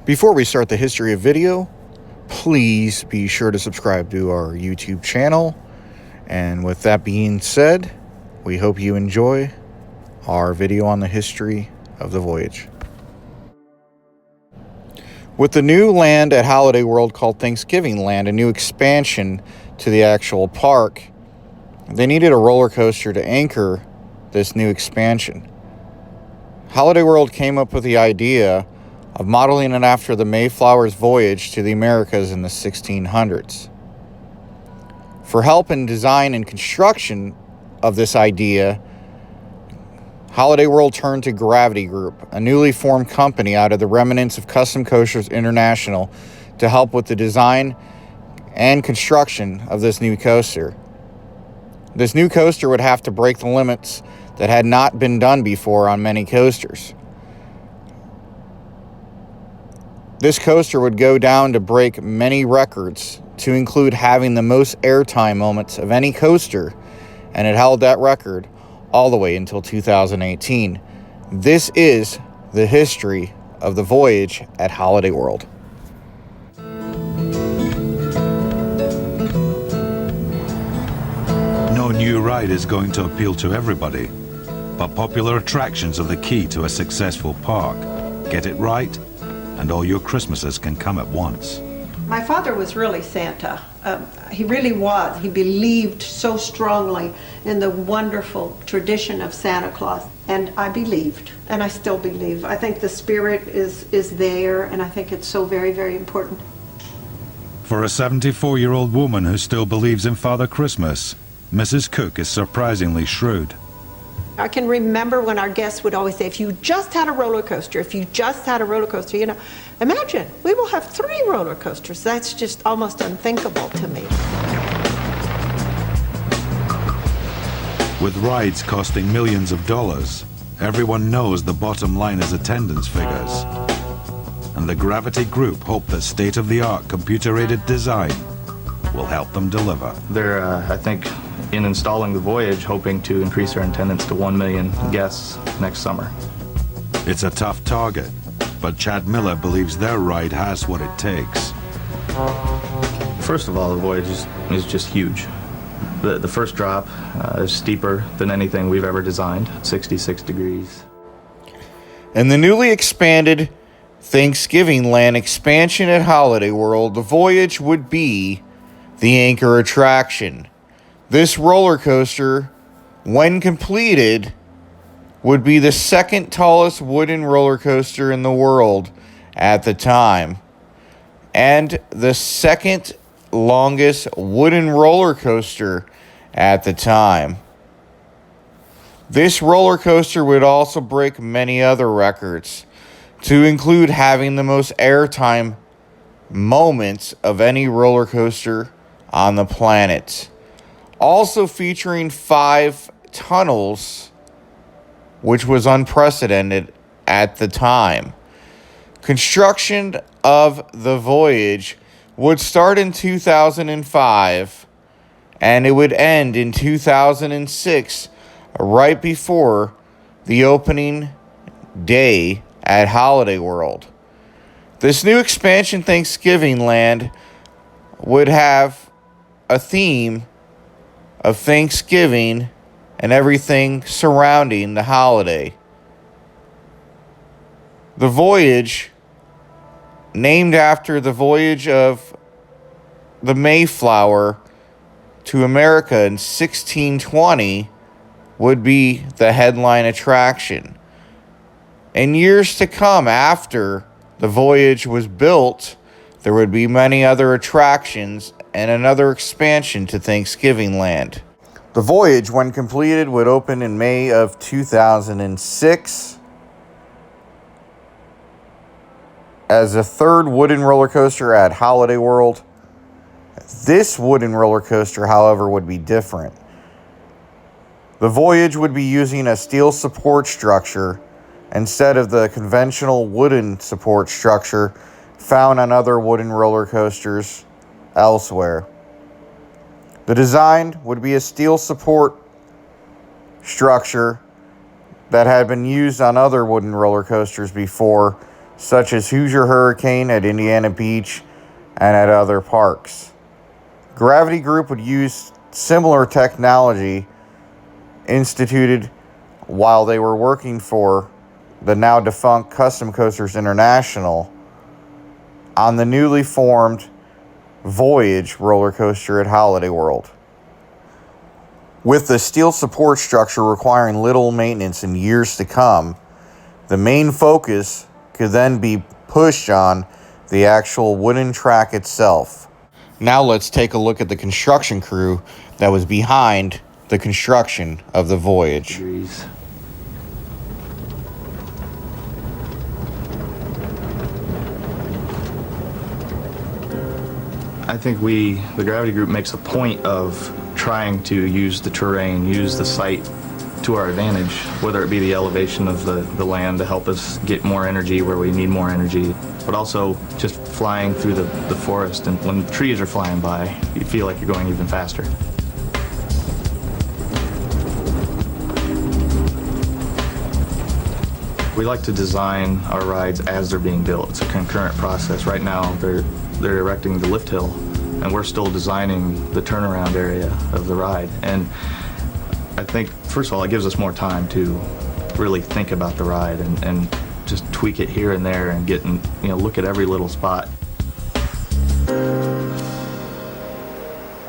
Before we start the history of video, please be sure to subscribe to our YouTube channel. And with that being said, we hope you enjoy our video on the history of the Voyage. With the new land at Holiday World called Thanksgiving Land, a new expansion to the actual park, they needed a roller coaster to anchor this new expansion. Holiday World came up with the idea of modeling it after the Mayflower's voyage to the Americas in the 1600s. For help in design and construction of this idea, Holiday World turned to Gravity Group, a newly formed company out of the remnants of Custom Coasters International, to help with the design and construction of this new coaster. This new coaster would have to break the limits that had not been done before on many coasters. This coaster would go down to break many records, to include having the most airtime moments of any coaster, and it held that record all the way until 2018. This is the history of the Voyage at Holiday World. No new ride is going to appeal to everybody, but popular attractions are the key to a successful park. Get it right, and all your Christmases can come at once. My father was really Santa. He really was. He believed so strongly in the wonderful tradition of Santa Claus. And I believed, and I still believe. I think the spirit is there, and I think it's so very, very important. For a 74-year-old woman who still believes in Father Christmas, Mrs. Cook is surprisingly shrewd. I can remember when our guests would always say, if you just had a roller coaster, if you just had a roller coaster, imagine, we will have 3 roller coasters. That's just almost unthinkable to me. With rides costing millions of dollars, everyone knows the bottom line is attendance figures. And the Gravity Group hope that state-of-the-art computer-aided design will help them deliver. They're, I think, in installing the Voyage, hoping to increase our attendance to 1 million guests next summer. It's a tough target, but Chad Miller believes their ride has what it takes. First of all, the Voyage is just huge. The first drop is steeper than anything we've ever designed, 66 degrees. In the newly expanded Thanksgiving Land expansion at Holiday World, the Voyage would be the anchor attraction. This roller coaster, when completed, would be the second tallest wooden roller coaster in the world at the time, and the second longest wooden roller coaster at the time. This roller coaster would also break many other records, to include having the most airtime moments of any roller coaster on the planet. Also featuring 5 tunnels, which was unprecedented at the time. Construction of the Voyage would start in 2005, and it would end in 2006, right before the opening day at Holiday World. This new expansion Thanksgiving Land would have a theme of Thanksgiving and everything surrounding the holiday. The Voyage, named after the voyage of the Mayflower to America in 1620, would be the headline attraction. In years to come, after the Voyage was built, there would be many other attractions and another expansion to Thanksgiving Land. The Voyage, when completed, would open in May of 2006 as a third wooden roller coaster at Holiday World. This wooden roller coaster, however, would be different. The Voyage would be using a steel support structure instead of the conventional wooden support structure found on other wooden roller coasters elsewhere. The design would be a steel support structure that had been used on other wooden roller coasters before, such as Hoosier Hurricane at Indiana Beach and at other parks. Gravity Group would use similar technology instituted while they were working for the now defunct Custom Coasters International on the newly formed Voyage roller coaster at Holiday World. With the steel support structure requiring little maintenance in years to come, the main focus could then be pushed on the actual wooden track itself. Now let's take a look at the construction crew that was behind the construction of the Voyage. I think the Gravity Group makes a point of trying to use the terrain, use the site to our advantage, whether it be the elevation of the land to help us get more energy where we need more energy, but also just flying through the forest. And when trees are flying by, you feel like you're going even faster. We like to design our rides as they're being built. It's a concurrent process. Right now, they're erecting the lift hill, and we're still designing the turnaround area of the ride. And I think, first of all, it gives us more time to really think about the ride and just tweak it here and there and look at every little spot.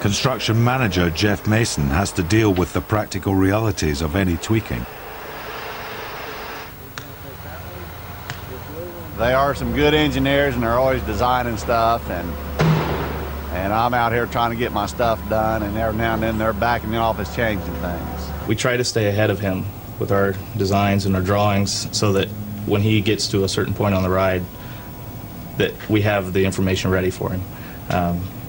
Construction manager Jeff Mason has to deal with the practical realities of any tweaking. They are some good engineers, and they're always designing stuff, and I'm out here trying to get my stuff done, and every now and then they're back in the office changing things. We try to stay ahead of him with our designs and our drawings so that when he gets to a certain point on the ride, that we have the information ready for him.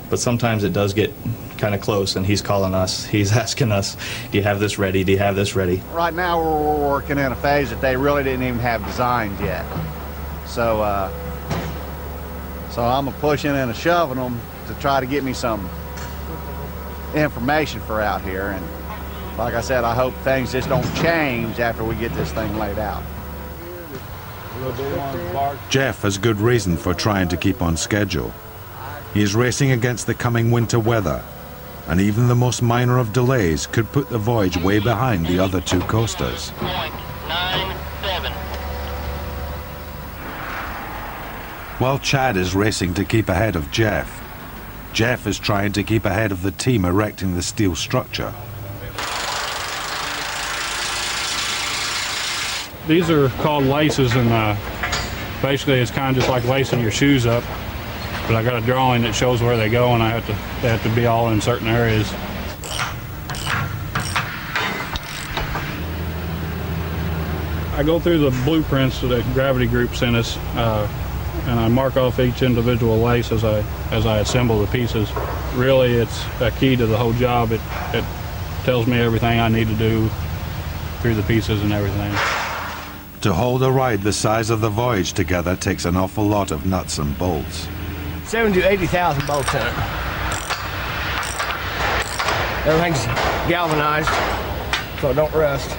But sometimes it does get kind of close, and he's calling us, he's asking us, do you have this ready, do you have this ready? Right now we're working in a phase that they really didn't even have designs yet. So I'm a pushing and a shoving them to try to get me some information for out here. And like I said, I hope things just don't change after we get this thing laid out. Jeff has good reason for trying to keep on schedule. He is racing against the coming winter weather, and even the most minor of delays could put the Voyage way behind the other two coasters. 0.97. While Chad is racing to keep ahead of Jeff, Jeff is trying to keep ahead of the team erecting the steel structure. These are called laces, and basically it's kind of just like lacing your shoes up. But I got a drawing that shows where they go, and they have to be all in certain areas. I go through the blueprints that Gravity Group sent us, and I mark off each individual lace as I assemble the pieces. Really, it's a key to the whole job. It tells me everything I need to do through the pieces and everything. To hold a ride the size of the Voyage together takes an awful lot of nuts and bolts. 70 to 80,000 bolts in it. Everything's galvanized, so it don't rust.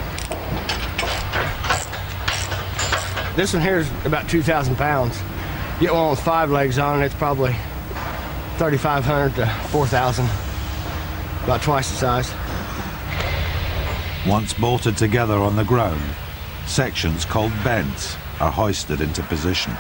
This one here is about 2,000 pounds. Get one with 5 legs on it, it's probably 3,500 to 4,000, about twice the size. Once bolted together on the ground, sections called bents are hoisted into position.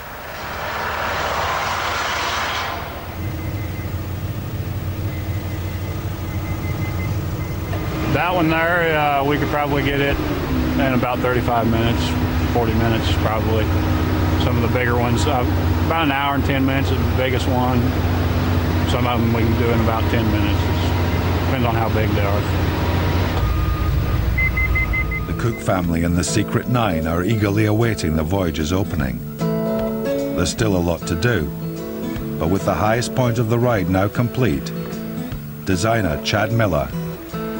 That one there, we could probably get it in about 35 minutes, 40 minutes probably. Some of the bigger ones, about an hour and 10 minutes is the biggest one. Some of them we can do in about 10 minutes. It depends on how big they are. The Cook family and the Secret Nine are eagerly awaiting the Voyage's opening. There's still a lot to do, but with the highest point of the ride now complete, designer Chad Miller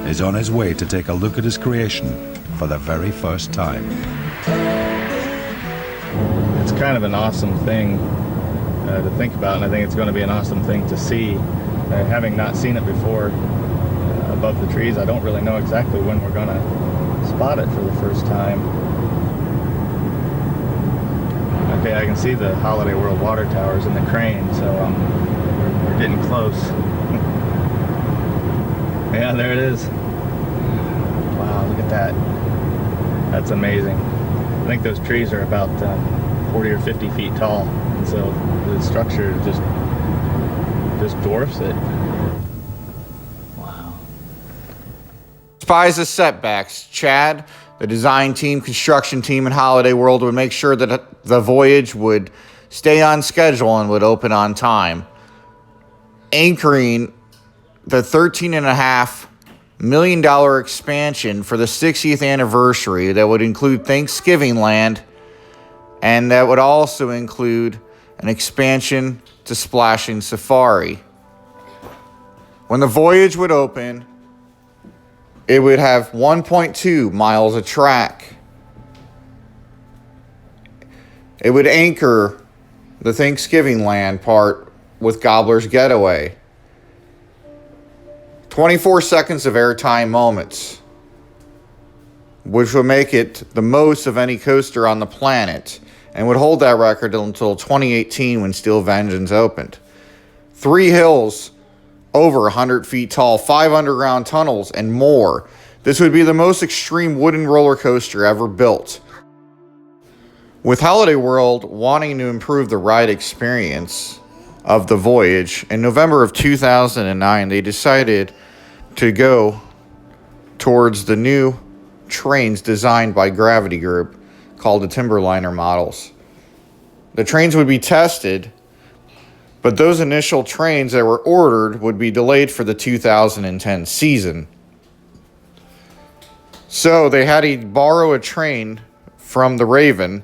is on his way to take a look at his creation for the very first time. It's kind of an awesome thing to think about, and I think it's going to be an awesome thing to see. Having not seen it before above the trees, I don't really know exactly when we're going to spot it for the first time. Okay, I can see the Holiday World water towers and the crane, so we're getting close. Yeah, there it is. Wow, look at that. That's amazing. I think those trees are about 40 or 50 feet tall, and so the structure just dwarfs it. Wow. Despite the setbacks, Chad, the design team, construction team, and Holiday World would make sure that the Voyage would stay on schedule and would open on time, anchoring the $13.5 million expansion for the 60th anniversary that would include Thanksgiving Land, and that would also include an expansion to Splashing Safari. When the Voyage would open, it would have 1.2 miles of track. It would anchor the Thanksgiving Land part with Gobbler's Getaway. 24 seconds of airtime moments, which would make it the most of any coaster on the planet, and would hold that record until 2018 when Steel Vengeance opened. 3 hills over 100 feet tall, 5 underground tunnels, and more. This would be the most extreme wooden roller coaster ever built. With Holiday World wanting to improve the ride experience of the Voyage, in November of 2009, they decided to go towards the new trains designed by Gravity Group called the Timberliner models. The trains would be tested, but those initial trains that were ordered would be delayed for the 2010 season. So they had to borrow a train from the Raven,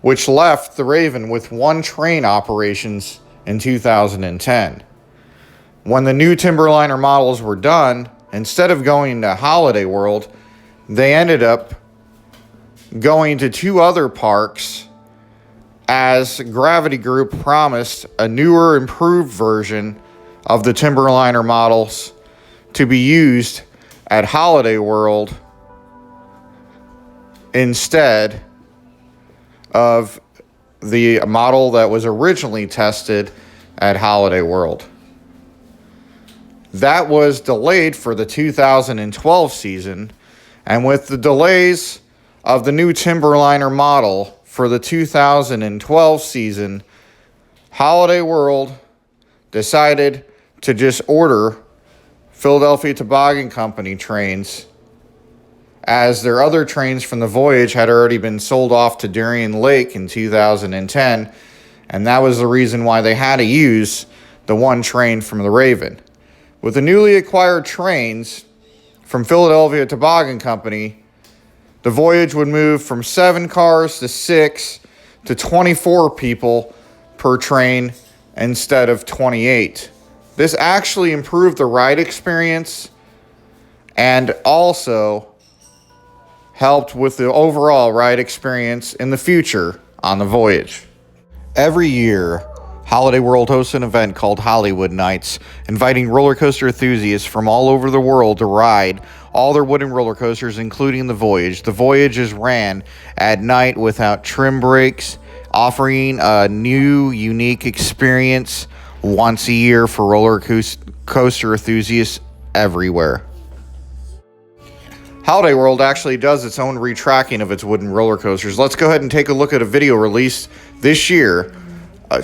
which left the Raven with 1 train operations in 2010. When the new Timberliner models were done, instead of going to Holiday World, they ended up going to 2 other parks, as Gravity Group promised a newer, improved version of the Timberliner models to be used at Holiday World instead of the model that was originally tested at Holiday World. That was delayed for the 2012 season, and with the delays of the new Timberliner model for the 2012 season, Holiday World decided to just order Philadelphia Toboggan Company trains, as their other trains from the Voyage had already been sold off to Darien Lake in 2010, and that was the reason why they had to use the 1 train from the Raven. With the newly acquired trains from Philadelphia Toboggan Company, the Voyage would move from 7 cars to 6 to 24 people per train instead of 28. This actually improved the ride experience and also helped with the overall ride experience in the future on the Voyage. Every year, Holiday World hosts an event called Hollywood Nights, inviting roller coaster enthusiasts from all over the world to ride all their wooden roller coasters, including the Voyage. The Voyage is ran at night without trim brakes, offering a new, unique experience once a year for roller coaster enthusiasts everywhere. Holiday World actually does its own retracking of its wooden roller coasters. Let's go ahead and take a look at a video released this year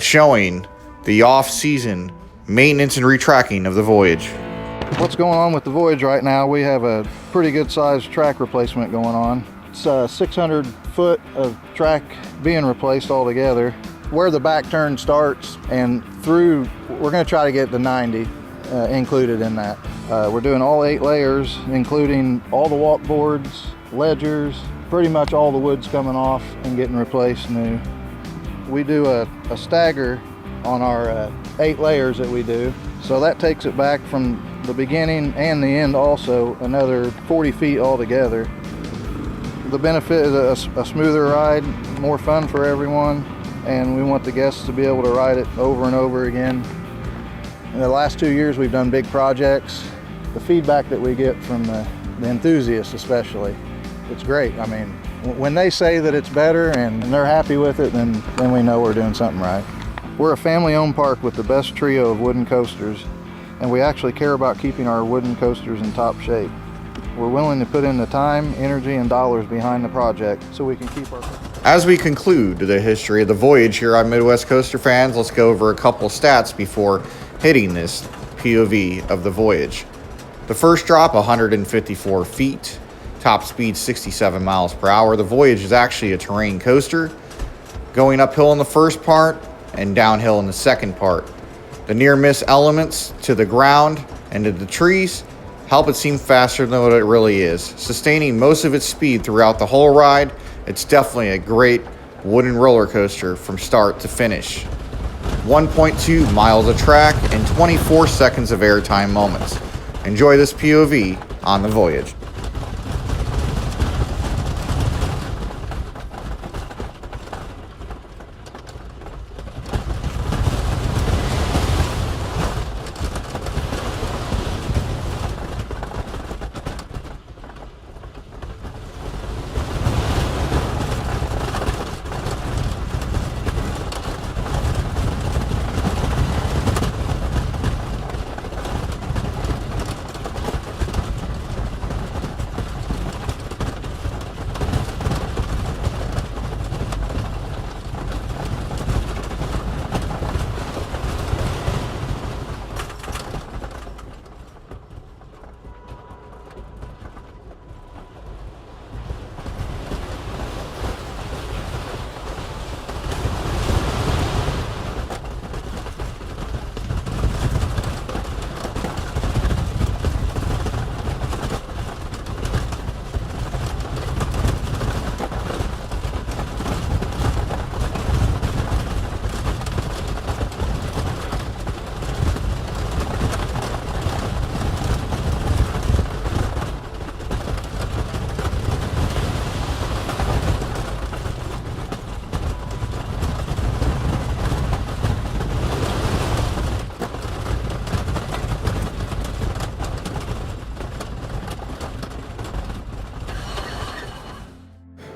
showing the off-season maintenance and retracking of the Voyage. What's going on with the Voyage right now? We have a pretty good sized track replacement going on. It's 600 foot of track being replaced altogether. Where the back turn starts and through, we're going to try to get the 90 included in that. We're doing all 8 layers, including all the walk boards, ledgers, pretty much all the wood's coming off and getting replaced new. We do a stagger on our 8 layers that we do, so that takes it back from the beginning and the end also another 40 feet altogether. The benefit is a smoother ride, more fun for everyone, and we want the guests to be able to ride it over and over again. In the last 2 years we've done big projects. The feedback that we get from the enthusiasts especially, it's great. I mean, When they say that it's better and they're happy with it, then we know we're doing something right. We're a family-owned park with the best trio of wooden coasters, and we actually care about keeping our wooden coasters in top shape. We're willing to put in the time, energy, and dollars behind the project so we can keep our... As we conclude the history of the Voyage here on Midwest Coaster Fans, let's go over a couple stats before hitting this POV of the Voyage. The first drop, 154 feet. Top speed, 67 miles per hour. The Voyage is actually a terrain coaster, going uphill in the first part and downhill in the second part. The near-miss elements to the ground and to the trees help it seem faster than what it really is. Sustaining most of its speed throughout the whole ride, it's definitely a great wooden roller coaster from start to finish. 1.2 miles of track and 24 seconds of airtime moments. Enjoy this POV on the Voyage.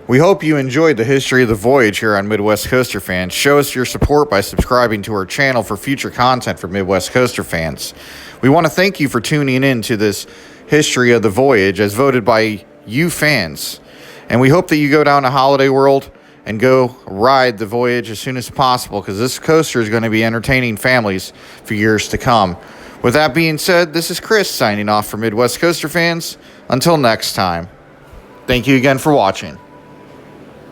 We hope you enjoyed the history of the Voyage here on Midwest Coaster Fans. Show us your support by subscribing to our channel for future content for Midwest Coaster Fans. We want to thank you for tuning in to this history of the Voyage as voted by you fans. And we hope that you go down to Holiday World and go ride the Voyage as soon as possible, because this coaster is going to be entertaining families for years to come. With that being said, this is Chris signing off for Midwest Coaster Fans. Until next time, thank you again for watching.